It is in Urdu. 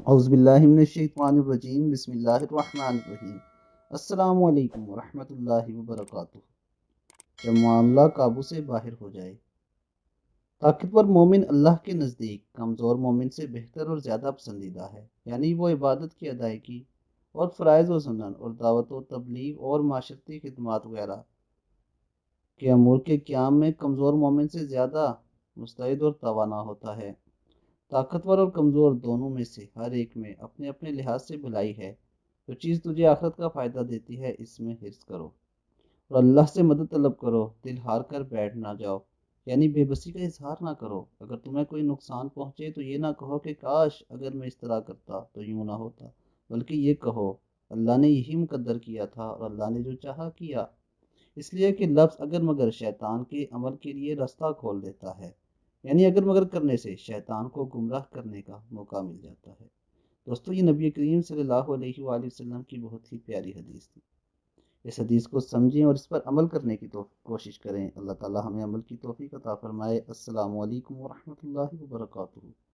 اعوذ باللہ من الشیطان الرجیم، بسم اللہ الرحمن الرحیم۔ السلام علیکم ورحمۃ اللہ وبرکاتہ۔ جب معاملہ قابو سے باہر ہو جائے۔ طاقتور مومن اللہ کے نزدیک کمزور مومن سے بہتر اور زیادہ پسندیدہ ہے، یعنی وہ عبادت کی ادائیگی اور فرائض و سنن اور دعوت و تبلیغ اور معاشرتی خدمات وغیرہ کے امور کے قیام میں کمزور مومن سے زیادہ مستعد اور توانا ہوتا ہے۔ طاقتور اور کمزور دونوں میں سے ہر ایک میں اپنے اپنے لحاظ سے بھلائی ہے۔ جو چیز تجھے آخرت کا فائدہ دیتی ہے اس میں حرص کرو اور اللہ سے مدد طلب کرو، دل ہار کر بیٹھ نہ جاؤ، یعنی بے بسی کا اظہار نہ کرو۔ اگر تمہیں کوئی نقصان پہنچے تو یہ نہ کہو کہ کاش اگر میں اس طرح کرتا تو یوں نہ ہوتا، بلکہ یہ کہو اللہ نے یہی مقدر کیا تھا اور اللہ نے جو چاہا کیا۔ اس لیے کہ لفظ اگر مگر شیطان کے عمل کے لیے رستہ کھول دیتا ہے، یعنی اگر مگر کرنے سے شیطان کو گمراہ کرنے کا موقع مل جاتا ہے۔ دوستو، یہ نبی کریم صلی اللہ علیہ وآلہ وسلم کی بہت ہی پیاری حدیث تھی۔ اس حدیث کو سمجھیں اور اس پر عمل کرنے کی کوشش کریں۔ اللہ تعالی ہمیں عمل کی توفیق عطا فرمائے۔ السلام علیکم ورحمۃ اللہ وبرکاتہ۔